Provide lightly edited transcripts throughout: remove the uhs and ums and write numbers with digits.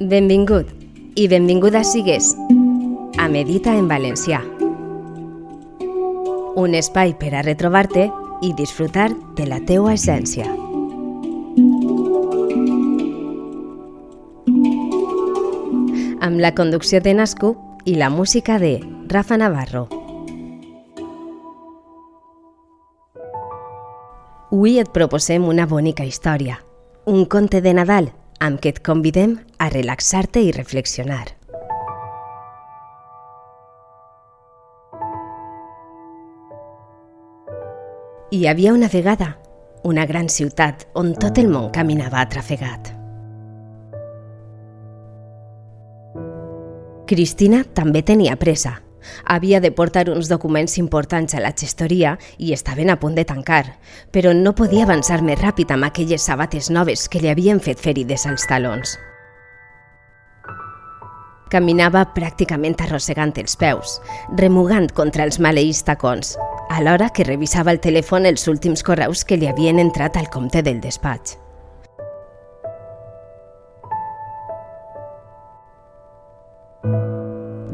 Benvingut i benvinguda sigues a Medita en Valencià. Un espai per a retrobar-te i disfrutar de la teua essència. Amb la conducció de Nascu i la música de Rafa Navarro. Avui et proposem una bonica història, un conte de Nadal amb què et convidem a relaxar-te i reflexionar. Hi havia una vegada una gran ciutat on tot el món caminava atrafegat. Cristina també tenia pressa. Havia de portar uns documents importants a la gestoria i estaven a punt de tancar, però no podia avançar més ràpid amb aquelles sabates noves que li havien fet ferides als talons. Caminava pràcticament arrossegant els peus, remugant contra els maleïts tacons, alhora que revisava el telèfon els últims correus que li havien entrat al compte del despatx.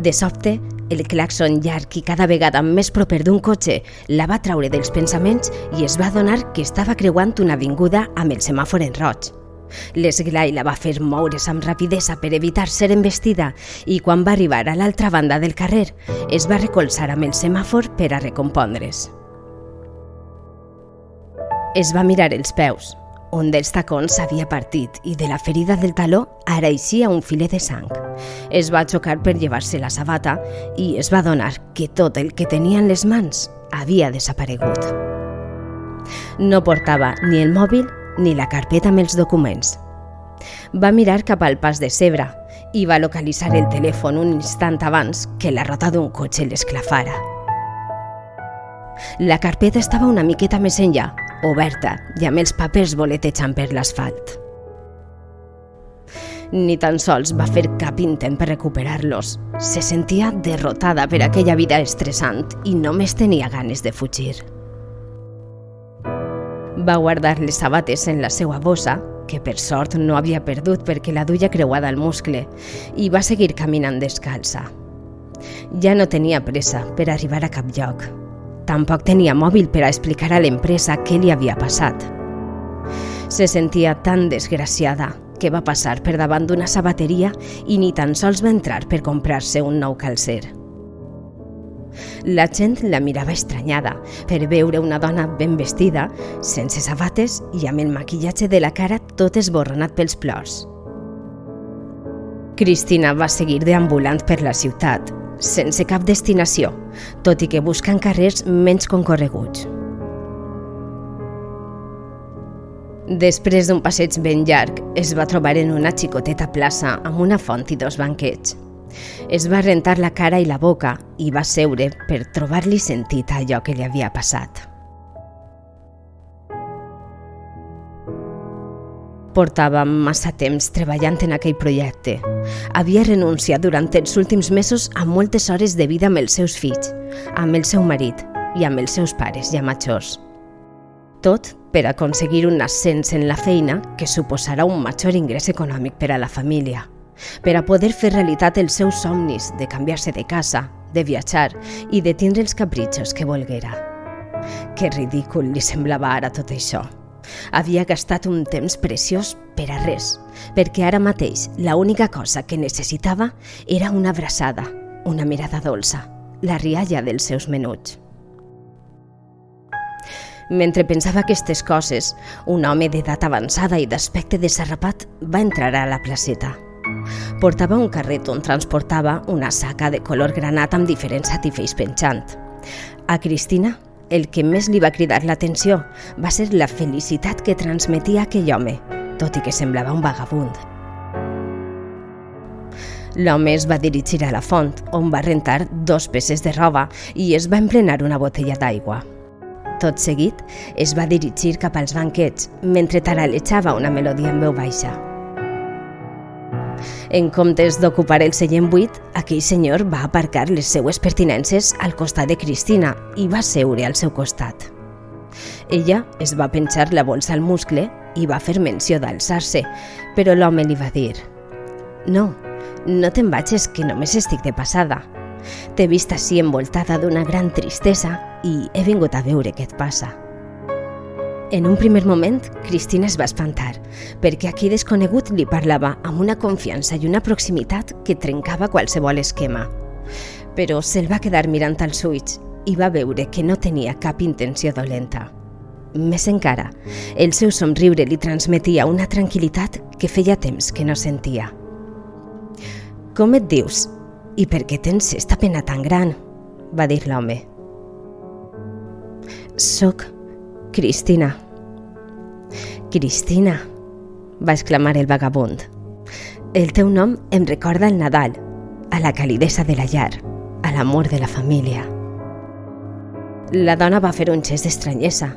De sobte, el claxon llarg i cada vegada més proper d'un cotxe la va traure dels pensaments i es va adonar que estava creuant una avinguda amb el semàfor en roig. L'esglai la va fer moure's amb rapidesa per evitar ser embestida i quan va arribar a l'altra banda del carrer es va recolzar amb el semàfor per a recompondre's. Es va mirar els peus. Un dels tacons s'havia partit i de la ferida del taló ara eixia un filet de sang. Es va xocar per llevar-se la sabata i es va adonar que tot el que tenia en les mans havia desaparegut. No portava ni el mòbil ni la carpeta amb els documents. Va mirar cap al pas de zebra i va localitzar el telèfon un instant abans que la rota d'un cotxe l'esclafara. La carpeta estava una miqueta més enllà, oberta i amb els papers voletejant per l'asfalt. Ni tan sols va fer cap intent per recuperar-los. Se sentia derrotada per aquella vida estressant i només tenia ganes de fugir. Va guardar les sabates en la seva bossa, que per sort no havia perdut perquè la duia creuada al muscle, i va seguir caminant descalça. Ja no tenia pressa per arribar a cap lloc. Tampoc tenia mòbil per a explicar a l'empresa què li havia passat. Se sentia tan desgraciada que va passar per davant d'una sabateria i ni tan sols va entrar per comprar-se un nou calcer. La gent la mirava estranyada per veure una dona ben vestida, sense sabates i amb el maquillatge de la cara tot esborronat pels plors. Cristina va seguir deambulant per la ciutat, sense cap destinació, tot i que buscant carrers menys concorreguts. Després d'un passeig ben llarg, es va trobar en una xicoteta plaça amb una font i dos banquets. Es va rentar la cara i la boca i va seure per trobar-li sentit a allò que li havia passat. Portava massa temps treballant en aquell projecte. Havia renunciat durant els últims mesos a moltes hores de vida amb els seus fills, amb el seu marit i amb els seus pares ja majors. Tot per aconseguir un ascens en la feina que suposarà un major ingrés econòmic per a la família, per a poder fer realitat els seus somnis de canviar-se de casa, de viatjar i de tindre els capritxos que volguera. Que ridícul li semblava ara tot això. Havia gastat un temps preciós per a res, perquè ara mateix l'única cosa que necessitava era una abraçada, una mirada dolça, la rialla dels seus menuts. Mentre pensava aquestes coses, un home d'edat avançada i d'aspecte desarrapat va entrar a la placeta. Portava un carret on transportava una saca de color granat amb diferents satifells penjant. A Cristina, el que més li va cridar l'atenció va ser la felicitat que transmetia aquell home, tot i que semblava un vagabund. L'home es va dirigir a la font, on va rentar 2 peces de roba i es va emplenar una botella d'aigua. Tot seguit, es va dirigir cap als banquets, mentre taralejava una melodia en veu baixa. En comptes d'ocupar el seient buit, aquell senyor va aparcar les seues pertinences al costat de Cristina i va seure al seu costat. Ella es va penjar la bolsa al muscle i va fer menció d'alçar-se, però l'home li va dir: No, no te'n vagis, que només estic de passada. T'he vist així envoltada d'una gran tristesa i he vingut a veure què et passa. En un primer moment, Cristina es va espantar, perquè aquell desconegut li parlava amb una confiança i una proximitat que trencava qualsevol esquema. Però se'l va quedar mirant als ulls i va veure que no tenia cap intenció dolenta. Més encara, el seu somriure li transmetia una tranquil·litat que feia temps que no sentia. «Com et dius? I per què tens esta pena tan gran?», va dir l'home. «Soc Cristina». «Cristina», va exclamar el vagabund. «El teu nom em recorda el Nadal, a la calidesa de la llar, a l'amor de la família». La dona va fer un gest d'estranyesa.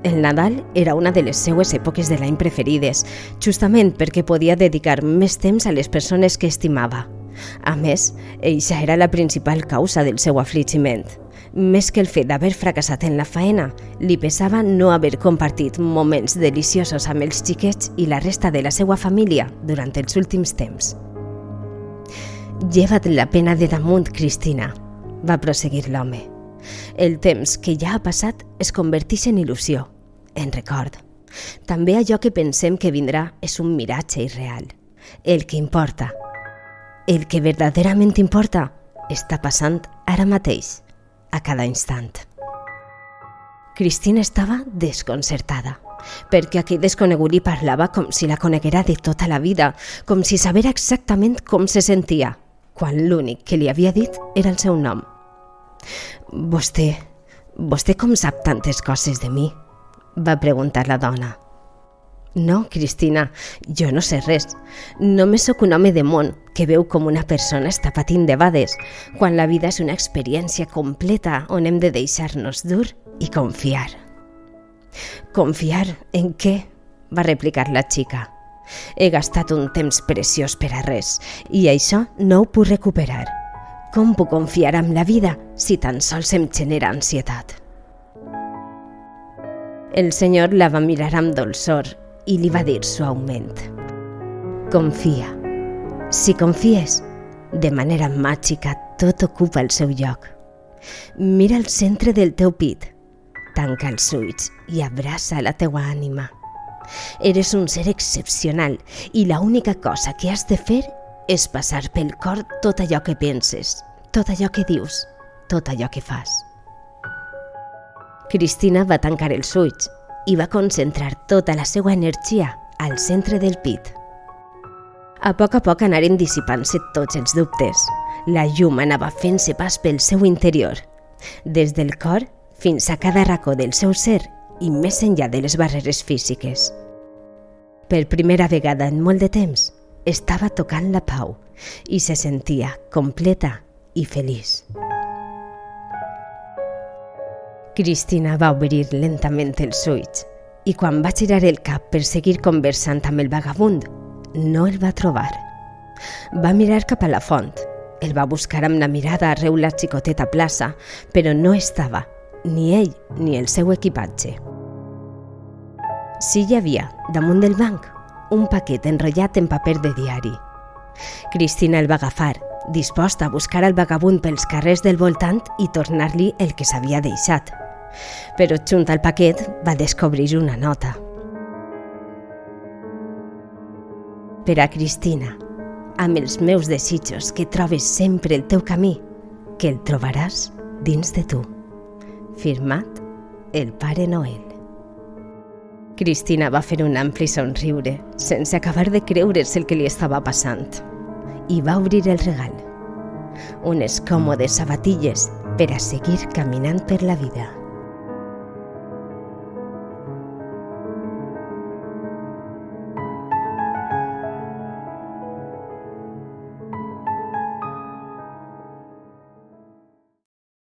El Nadal era una de les seues èpoques de l'any preferides, justament perquè podia dedicar més temps a les persones que estimava. A més, eixa era la principal causa del seu afligiment. Més que el fet d'haver fracassat en la faena, li pesava no haver compartit moments deliciosos amb els xiquets i la resta de la seva família durant els últims temps. «Lleva't la pena de damunt, Cristina», va prosseguir l'home. «El temps que ja ha passat es converteix en il·lusió, en record. També allò que pensem que vindrà és un miratge irreal. El que importa, el que verdaderament importa, està passant ara mateix, a cada instant». Cristina estava desconcertada, perquè aquell desconegut li parlava com si la coneguera de tota la vida, com si sabera exactament com se sentia, quan l'únic que li havia dit era el seu nom. «Vostè com sap tantes coses de mi?», va preguntar la dona. «No, Cristina, jo no sé res. Només sóc un home de món que veu com una persona està patint debades, quan la vida és una experiència completa on hem de deixar-nos dur i confiar». «Confiar en què?», va replicar la xica. «He gastat un temps preciós per a res i això no ho puc recuperar. Com puc confiar en la vida si tan sols em genera ansietat?» El senyor la va mirar amb dolçor i li va dir suaument: «Confia. Si confies, de manera màgica tot ocupa el seu lloc. Mira el centre del teu pit, tanca els ulls i abraça la teua ànima. Eres un ser excepcional i l'única cosa que has de fer és passar pel cor tot allò que penses, tot allò que dius, tot allò que fas». Cristina va tancar els ulls i va concentrar tota la seva energia al centre del pit. A poc anaren dissipant-se tots els dubtes. La llum anava fent-se pas pel seu interior, des del cor fins a cada racó del seu ser i més enllà de les barreres físiques. Per primera vegada en molt de temps, estava tocant la pau i se sentia completa i feliç. Cristina va obrir lentament els ulls i quan va girar el cap per seguir conversant amb el vagabund, no el va trobar. Va mirar cap a la font, el va buscar amb la mirada arreu la xicoteta plaça, però no estava, ni ell ni el seu equipatge. Sí hi havia, damunt del banc, un paquet enrotllat en paper de diari. Cristina el va agafar, disposta a buscar el vagabund pels carrers del voltant i tornar-li el que s'havia deixat. Però junt al paquet va descobrir una nota. «Per a Cristina, amb els meus desitjos que trobes sempre el teu camí, que el trobaràs dins de tu. Firmat, el Pare Noel». Cristina va fer un ampli somriure, sense acabar de creure's el que li estava passant, i va obrir el regal. Unes còmodes sabatilles per a seguir caminant per la vida.